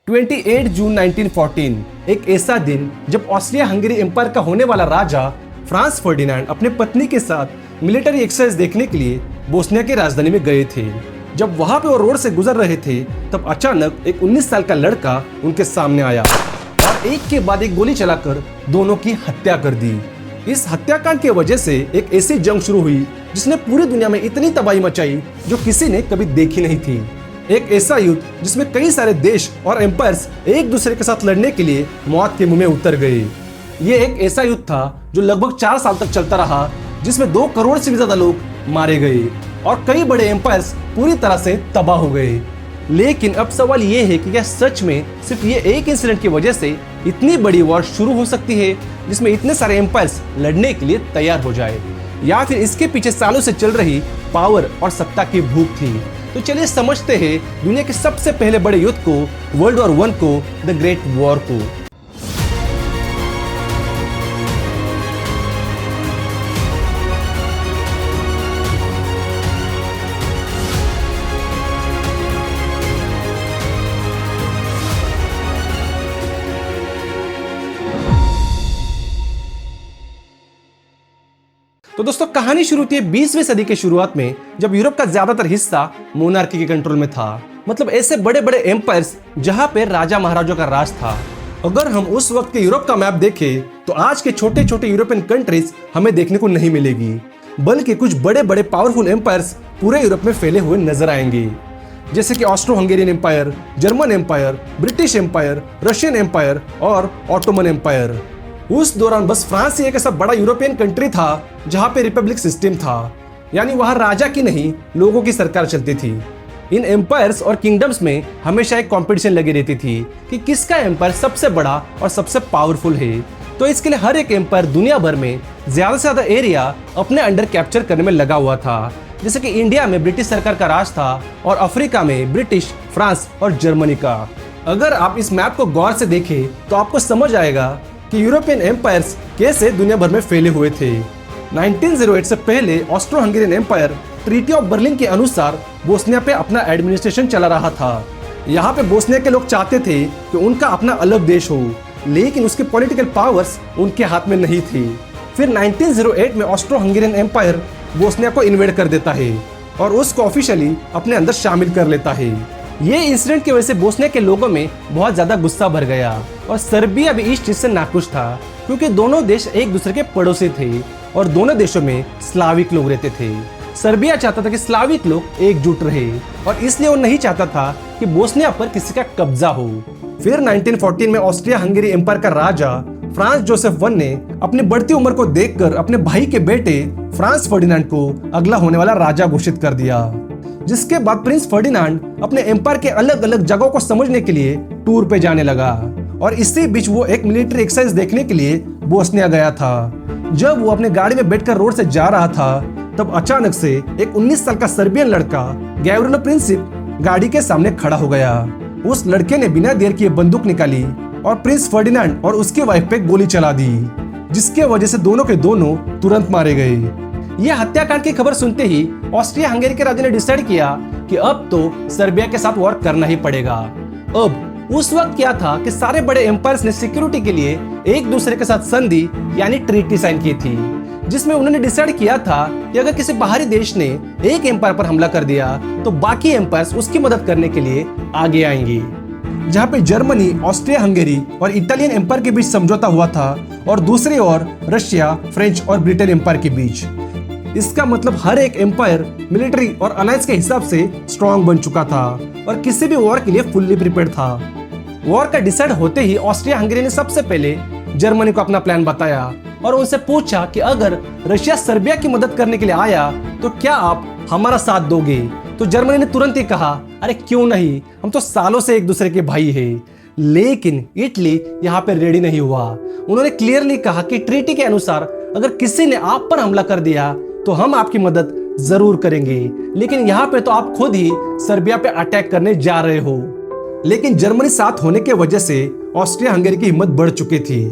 28 जून 1914 एक ऐसा दिन जब ऑस्ट्रिया हंगरी एम्पायर का होने वाला राजा फ्रांस फर्डिनांड अपने पत्नी के साथ मिलिट्री एक्सरसाइज देखने के लिए बोस्निया की राजधानी में गए थे। जब वहां पे वो रोड से गुजर रहे थे तब अचानक एक 19 साल का लड़का उनके सामने आया और एक के बाद एक गोली चलाकर दोनों की हत्या कर दी। इस हत्याकांड की वजह से एक ऐसी जंग शुरू हुई जिसने पूरी दुनिया में इतनी तबाही मचाई जो किसी ने कभी देखी नहीं थी। एक ऐसा युद्ध जिसमें कई सारे देश और एम्पायर्स एक दूसरे के साथ लड़ने के लिए मौत के मुंह में उतर गए। ये एक ऐसा युद्ध था जो लगभग 4 साल तक चलता रहा, जिसमें 2 करोड़ से भी ज्यादा लोग मारे गए और कई बड़े एम्पायर्स पूरी तरह से तबाह हो गए। लेकिन अब सवाल ये है कि क्या सच में सिर्फ ये एक इंसिडेंट की वजह से इतनी बड़ी वॉर शुरू हो सकती है जिसमें इतने सारे एम्पायर्स लड़ने के लिए तैयार हो जाए, या फिर इसके पीछे सालों से चल रही पावर और सत्ता की भूख थी। तो चलिए समझते हैं दुनिया के सबसे पहले बड़े युद्ध को, वर्ल्ड वॉर 1 को, द ग्रेट वॉर को। तो दोस्तों कहानी शुरू होती है 20वीं सदी के शुरुआत में, जब यूरोप का ज्यादातर हिस्सा मोनार्की के कंट्रोल में था। मतलब ऐसे बड़े बड़े एम्पायर्स जहां पे राजा महाराजों का राज था। अगर हम उस वक्त के यूरोप का मैप देखें तो आज के छोटे छोटे यूरोपियन कंट्रीज हमें देखने को नहीं मिलेगी, बल्कि कुछ बड़े बड़े पावरफुल एम्पायर्स पूरे यूरोप में फैले हुए नजर आएंगे, जैसे कि Austro Hungarian empire, German empire, British empire, Russian empire और ऑटोमन एम्पायर। उस दौरान बस फ्रांस ही एक ऐसा बड़ा यूरोपियन कंट्री था जहां पे रिपब्लिक सिस्टम था, यानी वहां राजा की नहीं लोगों की सरकार चलती थी। इन एम्पायर्स और किंगडम्स में हमेशा एक कंपटीशन लगी रहती थी कि किसका एम्पायर सबसे बड़ा और सबसे पावरफुल है। तो इसके लिए हर एक एम्पायर दुनिया भर में ज्यादा से ज्यादा एरिया अपने अंडर कैप्चर करने में लगा हुआ था। जैसे कि इंडिया में ब्रिटिश सरकार का राज था और अफ्रीका में ब्रिटिश, फ्रांस और जर्मनी का। अगर आप इस मैप को गौर से देखें तो आपको समझ आएगा कि यूरोपियन एम्पायर्स कैसे दुनिया भर में फैले हुए थे। 1908 से पहले Austro Hungarian empire treaty of Berlin के अनुसार बोस्निया पे अपना एडमिनिस्ट्रेशन चला रहा था। यहाँ पे बोस्निया के लोग चाहते थे कि उनका अपना अलग देश हो, लेकिन उसके पॉलिटिकल पावर्स उनके हाथ में नहीं थी। फिर 1908 में ऑस्ट्रो हंगेरियन एम्पायर बोस्निया को इन्वेड कर देता है और उसको ऑफिशियली अपने अंदर शामिल कर लेता है। ये इंसिडेंट की वजह से बोस्निया के लोगों में बहुत ज्यादा गुस्सा भर गया और सर्बिया भी इस चीज से नाखुश था, क्योंकि दोनों देश एक दूसरे के पड़ोसी थे और दोनों देशों में स्लाविक लोग रहते थे। सर्बिया चाहता था कि स्लाविक लोग एकजुट रहे और इसलिए वो नहीं चाहता था कि बोस्निया पर किसी का कब्जा हो। फिर 1914 में ऑस्ट्रिया हंगरी एम्पायर का राजा फ्रांस जोसेफ I ने अपनी बढ़ती उम्र को देखकर अपने भाई के बेटे फ्रांस फर्डिनांड को अगला होने वाला राजा घोषित कर दिया, जिसके बाद प्रिंस फर्डिनांड अपने एम्पायर के अलग अलग जगहों को समझने के लिए टूर पे जाने लगा और इसी बीच वो एक मिलिट्री एक्सरसाइज देखने के लिए बोस्निया गया था। जब वो अपने गाड़ी में बैठकर रोड से जा रहा था तब अचानक से एक 19 साल का सर्बियन लड़का गैव्रिलो प्रिंसिप गाड़ी के सामने खड़ा हो गया। उस लड़के ने बिना देर किए बंदूक निकाली और प्रिंस फर्डिनांड और उसकी वाइफ पे गोली चला दी, जिसके वजह से दोनों के दोनों तुरंत मारे गए। यह हत्याकांड की खबर सुनते ही ऑस्ट्रिया हंगेरी के राजा ने डिसाइड किया कि अब तो सर्बिया के साथ वॉर करना ही पड़ेगा। अब उस वक्त क्या था कि सारे बड़े एम्पायर्स ने सिक्योरिटी के लिए एक दूसरे के साथ संधि यानी ट्रीटी साइन की थी, जिसमें उन्होंने डिसाइड किया था कि अगर किसी बाहरी देश ने एक एम्पायर पर हमला कर दिया तो बाकी एम्पायर्स उसकी मदद करने के लिए आगे आएंगे। जहाँ पे जर्मनी, ऑस्ट्रिया हंगेरी और इटालियन एम्पायर के बीच समझौता हुआ था और दूसरी ओर रशिया, फ्रेंच और ब्रिटेन एम्पायर के बीच। इसका मतलब हर एक एम्पायर मिलिट्री और अलायंस के हिसाब से स्ट्रॉन्ग बन चुका था और किसी भी वॉर के लिए फुल्ली प्रिपेयर्ड था। वॉर का डिसाइड होते ही ऑस्ट्रिया हंगेरी ने सबसे पहले जर्मनी को अपना प्लान बताया और उनसे पूछा कि अगर रशिया सर्बिया की मदद करने के लिए आया तो क्या आप हमारा साथ दोगे। तो जर्मनी ने तुरंत ही कहा, अरे क्यों नहीं, हम तो सालों से एक दूसरे के भाई हैं। लेकिन इटली यहाँ पे रेडी नहीं हुआ। उन्होंने क्लियरली कहा कि ट्रीटी के अनुसार अगर किसी ने आप पर हमला कर दिया तो हम आपकी मदद जरूर करेंगे, लेकिन यहाँ पे तो आप खुद ही सर्बिया पे अटैक करने जा रहे हो। लेकिन जर्मनी साथ होने के वजह से ऑस्ट्रिया हंगेरी की हिम्मत बढ़ चुकी थी।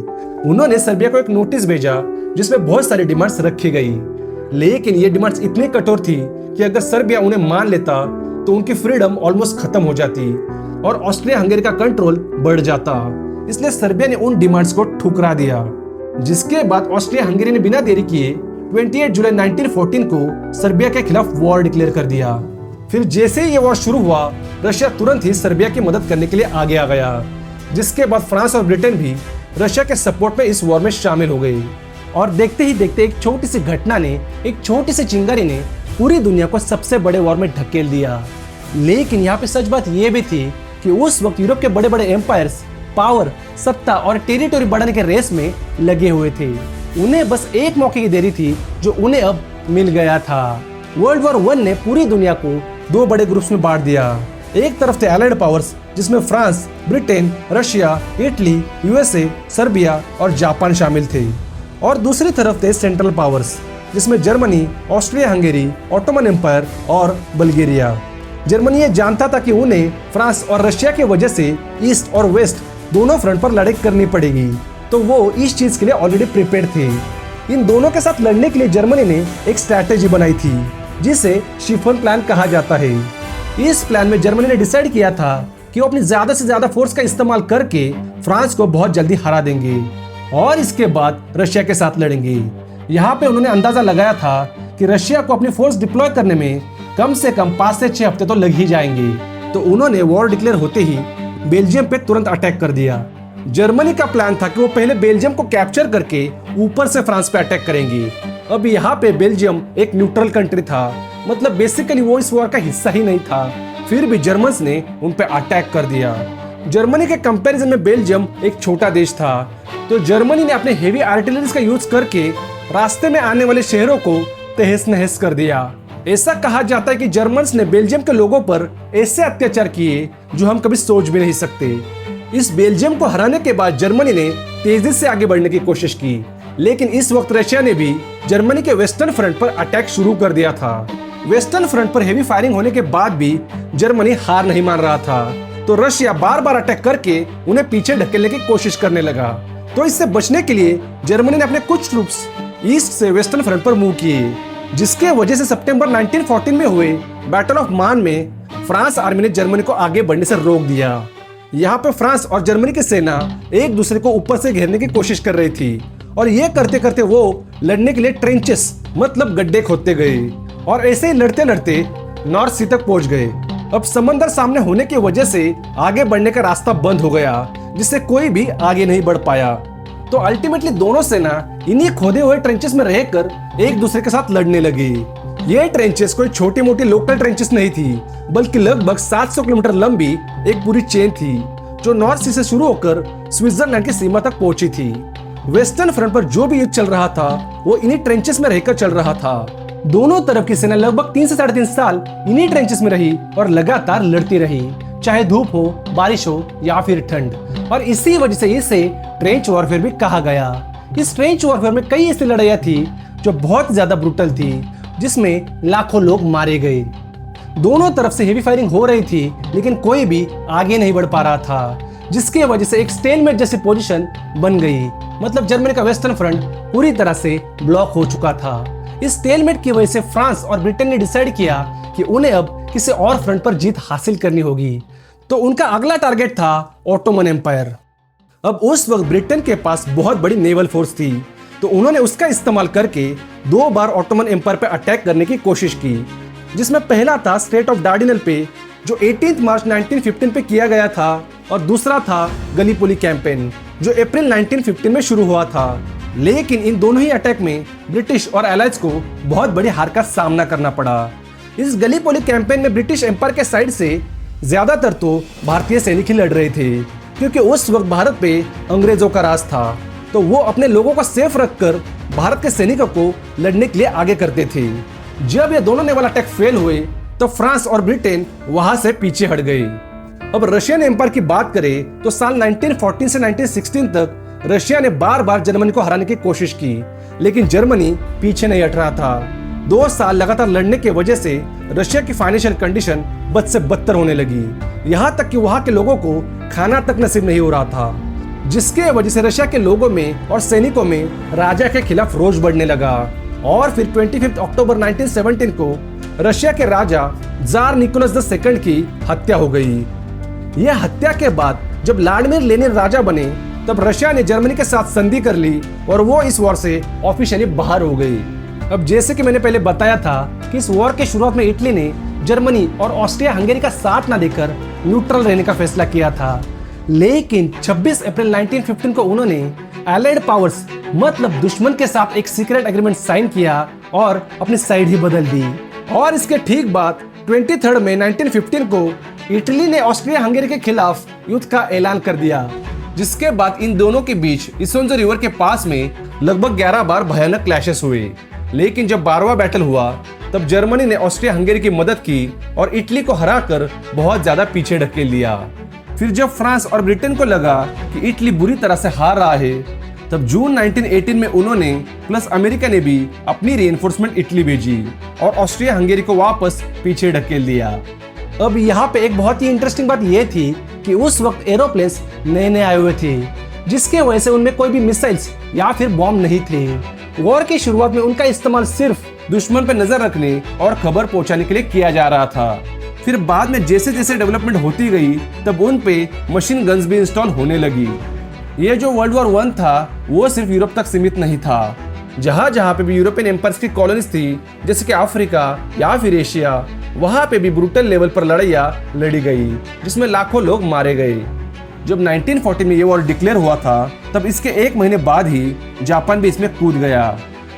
उन्होंने सर्बिया को एक नोटिस भेजा जिसमें बहुत सारी डिमांड्स रखी गई, लेकिन ये डिमांड्स इतनी कठोर थी कि अगर सर्बिया उन्हें मान लेता तो उनकी फ्रीडम ऑलमोस्ट खत्म हो जाती और ऑस्ट्रिया हंगेरी का कंट्रोल बढ़ जाता। इसलिए सर्बिया ने उन डिमांड्स को ठुकरा दिया, जिसके बाद ऑस्ट्रिया हंगेरी ने बिना देरी किए 28 जुलाई 1914 को सर्बिया के खिलाफ वॉर डिक्लेयर कर दिया। फिर जैसे ही ये वॉर शुरू हुआ, रशिया तुरंत ही सर्बिया की मदद करने के लिए आगे आ गया, जिसके बाद फ्रांस और ब्रिटेन भी रशिया के सपोर्ट में इस वॉर में शामिल हो गई। और देखते ही देखते एक छोटी सी घटना ने, एक छोटी सी चिंगारी ने पूरी दुनिया को सबसे बड़े वॉर में ढकेल दिया। लेकिन यहाँ पे सच बात यह भी थी कि उस वक्त यूरोप के बड़े बड़े एम्पायर्स पावर, सत्ता और टेरिटोरी बढ़ाने के रेस में लगे हुए थे। उन्हें बस एक मौके की देरी थी जो उन्हें अब मिल गया था। वर्ल्ड वॉर 1 ने पूरी दुनिया को दो बड़े ग्रुप्स में बांट दिया। एक तरफ थे एलाइड पावर्स, जिसमें France, Britain, Russia, Italy, USA, Serbia और जापान शामिल थे। और दूसरी तरफ थे सेंट्रल पावर्स, जिसमें Germany, Austria Hungary, Ottoman empire और बल्गेरिया। जर्मनी ये जानता था कि उन्हें फ्रांस और रशिया की वजह से ईस्ट और वेस्ट दोनों फ्रंट पर लड़ाई करनी पड़ेगी, तो वो इस चीज के लिए ऑलरेडी प्रिपेयर थे। इन दोनों के साथ लड़ने के लिए जर्मनी ने एक स्ट्रैटेजी बनाई थी, जिसे शिफोन प्लान कहा जाता है। इस प्लान में जर्मनी ने डिसाइड किया था कि वो अपनी ज्यादा से ज्यादा फोर्स का इस्तेमाल करके फ्रांस को बहुत जल्दी हरा देंगे और इसके बाद रशिया के साथ लड़ेंगे। यहाँ पे उन्होंने अंदाजा लगाया था कि रशिया को अपनी फोर्स डिप्लॉय करने में कम से कम 5 से 6 हफ्ते तो लग ही जाएंगे। तो उन्होंने वॉर डिक्लेयर होते ही बेल्जियम पे तुरंत अटैक कर दिया। जर्मनी का प्लान था कि वो पहले बेल्जियम को कैप्चर करके ऊपर से फ्रांस पे अटैक करेंगे। अब यहाँ पे बेल्जियम एक न्यूट्रल कंट्री था, मतलब बेसिकली वो इस वॉर का हिस्सा ही नहीं था। फिर भी जर्मन्स ने उन पे अटैक कर दिया। जर्मनी के कंपैरिजन में बेल्जियम एक छोटा देश था, तो जर्मनी ने अपने हेवी आर्टिलरीज का यूज करके रास्ते में आने वाले शहरों को तहस नहस कर दिया। ऐसा कहा जाता है कि जर्मन्स ने बेल्जियम के लोगों पर ऐसे अत्याचार किए जो हम कभी सोच भी नहीं सकते। इस बेल्जियम को हराने के बाद जर्मनी ने तेजी से आगे बढ़ने की कोशिश की, लेकिन इस वक्त रशिया ने भी जर्मनी के वेस्टर्न फ्रंट पर अटैक शुरू कर दिया था। वेस्टर्न फ्रंट पर हेवी फायरिंग होने के बाद भी जर्मनी हार नहीं मान रहा था, तो रशिया बार बार अटैक करके उन्हें पीछे ढकेलने की कोशिश करने लगा। तो इससे बचने के लिए जर्मनी ने अपने कुछ ट्रूप्स ईस्ट से वेस्टर्न फ्रंट पर मूव किए, जिसके वजह से सितंबर 1914 में हुए बैटल ऑफ मान में फ्रांस आर्मी ने जर्मनी को आगे बढ़ने से रोक दिया। यहाँ पे फ्रांस और जर्मनी की सेना एक दूसरे को ऊपर से घेरने की कोशिश कर रही थी और ये करते करते वो लड़ने के लिए ट्रेंचेस मतलब गड्ढे खोदते गए और ऐसे ही लड़ते लड़ते नॉर्थ सी तक पहुंच गए। अब समंदर सामने होने की वजह से आगे बढ़ने का रास्ता बंद हो गया, जिससे कोई भी आगे नहीं बढ़ पाया। तो अल्टीमेटली दोनों सेना इन्हीं खोदे हुए ट्रेंचेस में रहकर एक दूसरे के साथ लड़ने लगी। ये ट्रेंचेस कोई छोटी मोटी लोकल ट्रेंचेस नहीं थी, बल्कि लगभग 700 किलोमीटर लंबी एक पूरी चेन थी, जो नॉर्थ सी से शुरू होकर स्विट्जरलैंड की सीमा तक पहुंची थी। वेस्टर्न फ्रंट पर जो भी युद्ध चल रहा था वो इन्हीं ट्रेंचेस में रहकर चल रहा था। दोनों तरफ की सेना लगभग 3 से 3.5 साल इन्हीं ट्रेंचेस में रही और लगातार लड़ती रही, चाहे धूप हो, बारिश हो या फिर ठंड। और इसी वजह से इसे ट्रेंच वॉरफेयर भी कहा गया। इस ट्रेंच वॉरफेयर में कई ऐसी लड़ाइयाँ थी जो बहुत ज्यादा ब्रूटल थी, जिसमें लाखों लोग मारे गए। दोनों तरफ से हेवी फायरिंग हो रही थी, लेकिन कोई भी आगे नहीं बढ़ पा रहा था, जिसकी वजह से एक स्टेलमेट जैसी पोजीशन बन गई। मतलब जर्मनी का वेस्टर्न फ्रंट पूरी तरह से ब्लॉक हो चुका था। इस स्टेलमेट की वजह से फ्रांस और ब्रिटेन ने डिसाइड किया कि उन्हें अब किसी और फ्रंट पर जीत हासिल करनी होगी। तो उनका अगला टारगेट था ऑटोमन एम्पायर। अब उस वक्त ब्रिटेन के पास बहुत बड़ी नेवल फोर्स थी, तो उन्होंने उसका इस्तेमाल करके 2 बार ऑटोमन एम्पायर पर अटैक करने की कोशिश की, जिसमें पहला था स्ट्रेट ऑफ डार्डिनल पे, जो 18 मार्च 1915 पे किया गया था, और दूसरा था गलीपोली कैंपेन, जो अप्रैल 1915 में शुरू हुआ था। लेकिन इन दोनों ही अटैक में ब्रिटिश और एलाइज को बहुत बड़ी हार का सामना करना पड़ा। इस गलीपोली कैंपेन में ब्रिटिश एम्पायर के साइड से ज्यादातर तो भारतीय सैनिक ही लड़ रहे थे, क्योंकि उस वक्त भारत पे अंग्रेजों का राज था, तो वो अपने लोगों को सेफ रखकर भारत के सैनिकों को लड़ने के लिए आगे करते थे। जब ये दोनों नेवल अटैक फेल हुए तो फ्रांस और ब्रिटेन वहां से पीछे हट गए। अब रशियन एम्पायर की बात करें तो साल 1914 से 1916 तक रशिया ने बार बार जर्मनी को हराने की कोशिश की, लेकिन जर्मनी पीछे नहीं हट रहा था। 2 साल लगातार लड़ने की वजह से रशिया की फाइनेंशियल कंडीशन बद से बदतर होने लगी, यहाँ तक कि वहाँ के लोगों को खाना तक नसीब नहीं हो रहा था, जिसके वजह से रशिया के लोगों में और सैनिकों में राजा के खिलाफ रोष बढ़ने लगा। और फिर 25 अक्टूबर 1917 को रशिया के राजा जार निकोलस II की हत्या हो गई। यह हत्या के बाद जब व्लादिमीर लेनिन राजा बने तब रशिया ने जर्मनी के साथ संधि कर ली और वो इस वॉर से ऑफिशियली बाहर हो गई। अब जैसे कि मैंने पहले बताया था कि इस वॉर के शुरुआत में इटली ने जर्मनी और ऑस्ट्रिया हंगेरी का साथ न देकर न्यूट्रल रहने का फैसला किया था, लेकिन 26 अप्रैल 1915 को उन्होंने एलाइड पावर्स मतलब दुश्मन के साथ एक सीक्रेट एग्रीमेंट साइन किया और अपनी साइड ही बदल दी। और इसके ठीक बाद 23 मई 1915 को इटली ने ऑस्ट्रिया हंगेरी के खिलाफ युद्ध का ऐलान कर दिया, जिसके बाद इन दोनों के बीच इसोंजो रिवर के पास में लगभग 11 बार भयानक क्लैशेस हुए। लेकिन जब 12वां बैटल हुआ तब जर्मनी ने ऑस्ट्रिया हंगेरी की मदद की और इटली को हराकर बहुत ज्यादा पीछे ढकेल लिया। फिर जब फ्रांस और ब्रिटेन को लगा कि इटली बुरी तरह से हार रहा है तब जून 1918 में उन्होंने प्लस अमेरिका ने भी अपनी रीइंफोर्समेंट इटली भेजी और ऑस्ट्रिया हंगेरी को वापस पीछे ढकेल दिया। अब यहाँ पे एक बहुत ही इंटरेस्टिंग बात यह थी कि उस वक्त एरोप्लेन्स नए नए आए हुए थे, जिसके वजह से उनमें कोई भी मिसाइल्स या फिर बॉम्ब नहीं थे। वॉर की शुरुआत में उनका इस्तेमाल सिर्फ दुश्मन पर नजर रखने और खबर पहुंचाने के लिए किया जा रहा था। फिर बाद में जैसे जैसे डेवलपमेंट होती गई तब उन पे मशीन गन्स भी इंस्टॉल होने लगी। ये जो वर्ल्ड वॉर 1 था वो सिर्फ यूरोप तक सीमित नहीं था। जहाँ जहाँ पे भी यूरोपियन एम्पायर्स की कॉलोनीज थी जैसे कि अफ्रीका या फिर एशिया, वहाँ पे भी ब्रूटल लेवल पर लड़ाइयाँ लड़ी गई जिसमें लाखों लोग मारे गए। जब 1940 में ये वॉर डिक्लेयर हुआ था तब इसके एक महीने बाद ही जापान भी इसमें कूद गया,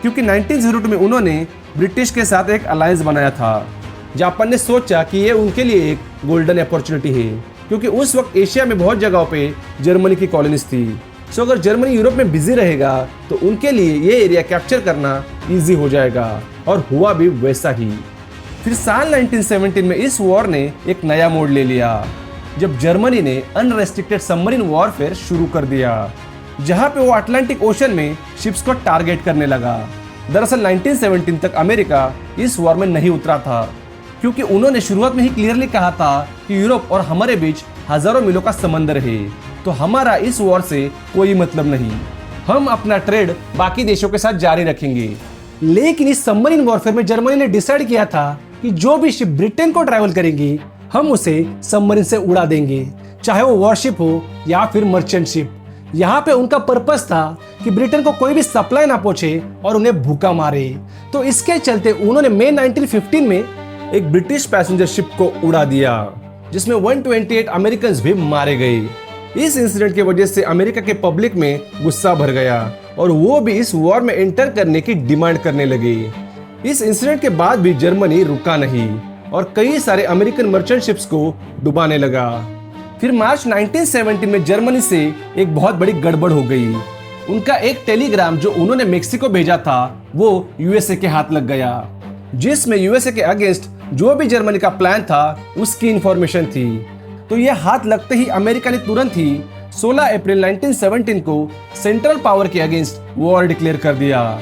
क्योंकि 1902 में उन्होंने ब्रिटिश के साथ एक अलायंस बनाया था। जापान ने सोचा कि ये उनके लिए एक गोल्डन अपॉर्चुनिटी है, क्योंकि उस वक्त एशिया में बहुत जगहों पे जर्मनी की कॉलोनीज थी। सो अगर जर्मनी यूरोप में बिजी रहेगा तो उनके लिए ये एरिया कैप्चर करना इजी हो जाएगा, और हुआ भी वैसा ही। फिर साल 1917 में इस वॉर ने एक नया मोड़ ले लिया जब जर्मनी ने अनरेस्ट्रिक्टेड सबमरीन वॉरफेयर शुरू कर दिया, जहां पे वो अटलांटिक ओशन में शिप्स को टारगेट करने लगा। दरअसल 1917 तक अमेरिका इस वॉर में नहीं उतरा था, क्योंकि उन्होंने शुरुआत में ही क्लियरली कहा था कि यूरोप और हमारे बीच हजारों मीलों का समंदर है, तो हमारा इस वॉर से कोई मतलब नहीं, हम अपना ट्रेड बाकी देशों के साथ जारी रखेंगे। लेकिन इस सबमरीन वॉरफेयर में जर्मनी ने डिसाइड किया था कि जो भी शिप ब्रिटेन को ट्रैवल करेंगी हम उसे सबमरीन से उड़ा देंगे, चाहे वो वॉरशिप हो या फिर मर्चेंट शिप। यहाँ पे उनका पर्पस था कि ब्रिटेन को कोई भी सप्लाई ना पहुंचे और उन्हें भूखा मारे। तो इसके चलते उन्होंने मई 1915 में एक ब्रिटिश पैसेंजर शिप को उड़ा दिया, जिसमें 128 अमेरिकन भी मारे गए। इस इंसिडेंट की वजह से अमेरिका के पब्लिक में गुस्सा भर गया और वो भी इस वॉर में एंटर करने की डिमांड करने लगे। इस इंसिडेंट के बाद भी जर्मनी रुका नहीं और कई सारे अमेरिकन मर्चेंट शिप्स को डुबाने लगा। फिर मार्च 1917 में जर्मनी से एक बहुत बड़ी गड़बड़ हो गई। उनका एक टेलीग्राम जो उन्होंने मेक्सिको भेजा था वो यूएसए के हाथ लग गया, जिसमें यूएसए के अगेंस्ट जो भी जर्मनी का प्लान था उसकी इंफॉर्मेशन थी। तो यह हाथ लगते ही अमेरिका ने तुरंत ही 16 अप्रैल 1917 को सेंट्रल पावर के अगेंस्ट वॉर डिक्लेयर कर दिया।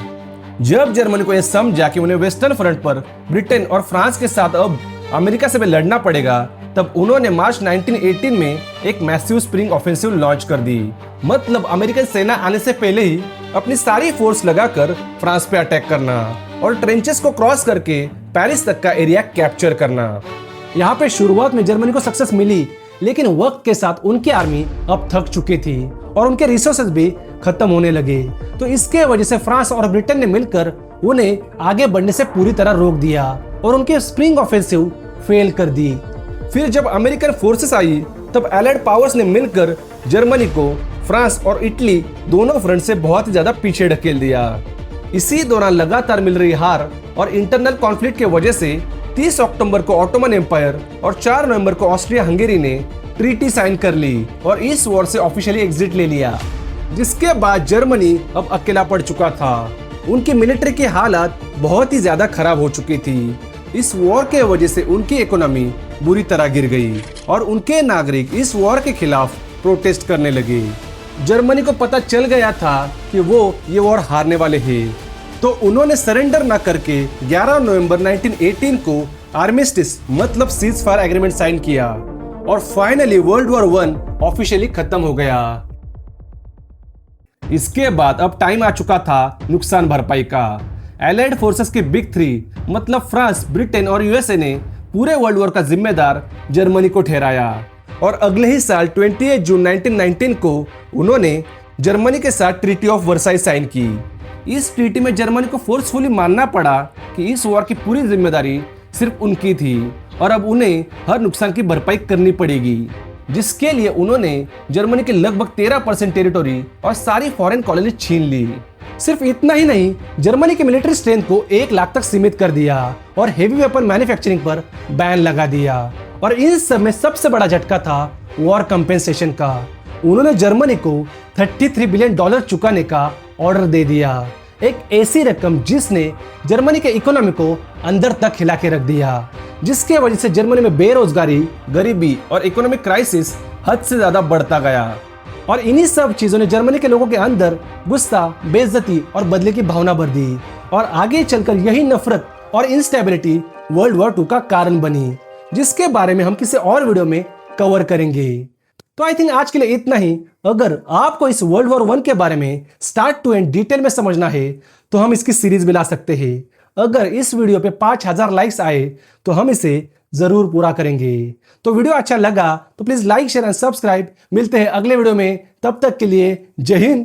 जब जर्मनी को यह समझा कि उन्हें वेस्टर्न फ्रंट पर ब्रिटेन और फ्रांस के साथ अब अमेरिका से भी लड़ना पड़ेगा, तब उन्होंने मार्च 1918 में एक मैसिव स्प्रिंग ऑफेंसिव लॉन्च कर दी। मतलब अमेरिकन सेना आने से पहले ही अपनी सारी फोर्स लगाकर फ्रांस पे अटैक करना और ट्रेंचेस को क्रॉस करके पेरिस तक का एरिया कैप्चर करना। यहाँ पे शुरुआत में जर्मनी को सक्सेस मिली, लेकिन वक्त के साथ उनकी आर्मी अब थक चुकी थी और उनके रिसोर्सेज भी खत्म होने लगे। तो इसके वजह से फ्रांस और ब्रिटेन ने मिलकर उन्हें आगे बढ़ने से पूरी तरह रोक दिया और उनकी स्प्रिंग ऑफेंसिव फेल कर दी। फिर जब अमेरिकन फोर्सेस आई तब एलाइड पावर्स ने मिलकर जर्मनी को फ्रांस और इटली दोनों फ्रंट से बहुत ही ज्यादा पीछे ढकेल दिया। इसी दौरान लगातार मिल रही हार और इंटरनल कॉन्फ्लिक्ट की वजह से 30 अक्टूबर को ऑटोमन एम्पायर और 4 नवंबर को ऑस्ट्रिया हंगेरी ने ट्रीटी साइन कर ली और इस वॉर से ऑफिशियली एग्जिट ले लिया, जिसके बाद जर्मनी अब अकेला पड़ चुका था। उनकी मिलिट्री की हालत बहुत ही ज्यादा खराब हो चुकी थी। इस वॉर के वजह से उनकी इकोनॉमी बुरी तरह गिर गई और उनके नागरिक इस वॉर के खिलाफ प्रोटेस्ट करने लगे। जर्मनी को पता चल गया था कि वो ये वॉर हारने वाले हैं, तो उन्होंने सरेंडर न करके 11 नवंबर 1918 को आर्मिस्टिस मतलब सीज फायर एग्रीमेंट साइन किया और फाइनली वर्ल्ड वॉर 1 ऑफिशियली खत्म हो गया। इसके बाद अब टाइम आ चुका था नुकसान भरपाई का। एलाइड फोर्सेस के बिग 3 मतलब फ्रांस, ब्रिटेन और यूएसए ने पूरे वर्ल्ड वॉर का जिम्मेदार जर्मनी को ठहराया और अगले ही साल 28 जून 1919 को उन्होंने जर्मनी के साथ ट्रीटी ऑफ वर्साई साइन की। इस ट्रीटी में जर्मनी को फोर्सफुली मानना पड़ा कि इस वॉर की पूरी जिम्मेदारी सिर्फ उनकी थी और अब उन्हें हर नुकसान की भरपाई करनी पड़ेगी, जिसके लिए उन्होंने जर्मनी के लगभग 13% टेरिटोरी और सारी फॉरेन कॉलोनी छीन ली। सिर्फ इतना ही नहीं, जर्मनी के मिलिट्री स्ट्रेंथ को 1 लाख तक सीमित कर दिया और हेवी वेपन मैन्युफैक्चरिंग पर बैन लगा दिया। और इन सब में सबसे बड़ा झटका था वॉर कंपेंसेशन का। उन्होंने जर्मनी को $33 बिलियन चुकाने का ऑर्डर दे दिया, एक ऐसी रकम जिसने जर्मनी के इकोनॉमी को अंदर तक हिला के रख दिया, जिसके वजह से जर्मनी में बेरोजगारी, गरीबी और इकोनॉमिक क्राइसिस हद से ज्यादा बढ़ता गया। और इन्हीं सब चीजों ने जर्मनी के लोगों के अंदर गुस्सा, बेइज्जती और बदले की भावना भर दी और आगे चलकर यही नफरत और इंस्टेबिलिटी वर्ल्ड वॉर 2 का कारण बनी, जिसके बारे में हम किसी और वीडियो में कवर करेंगे। तो आई थिंक आज के लिए इतना ही। अगर आपको इस वर्ल्ड वॉर 1 के बारे में स्टार्ट टू एंड डिटेल में समझना है तो हम इसकी सीरीज भी ला सकते हैं। अगर इस वीडियो पे 5000 लाइक्स आए तो हम इसे जरूर पूरा करेंगे। तो वीडियो अच्छा लगा तो please like, share and subscribe. मिलते हैं अगले वीडियो में, तब तक के लिए जय हिंद,